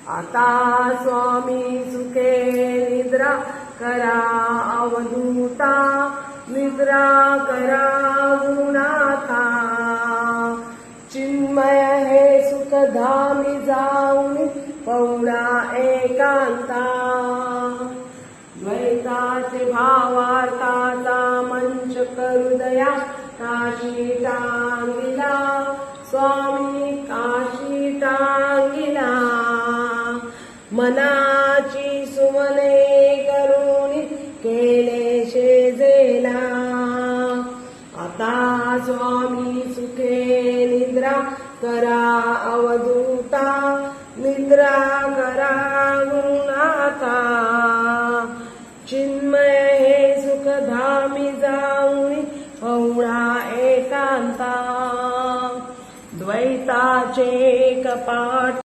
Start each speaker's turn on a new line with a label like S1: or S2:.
S1: आता स्वामी सुखे निद्रा करा अवधूता, निद्रा करा गुरुनाथा। चिन्मय हे सुखधामी जाऊन पौडा एकांता, द्वैताचे भावार्थाचा मंच करुदया काशी टांगिला, स्वामी काशी टांगिला। मनाची सुमने करून केले शेजेला, आता स्वामी सुखे निद्रा करा अवधूता, निद्रा करा गुरुनाथा। चिन्मय हे सुखधामी जाऊन पौळा एकांता, द्वैताचे कपाट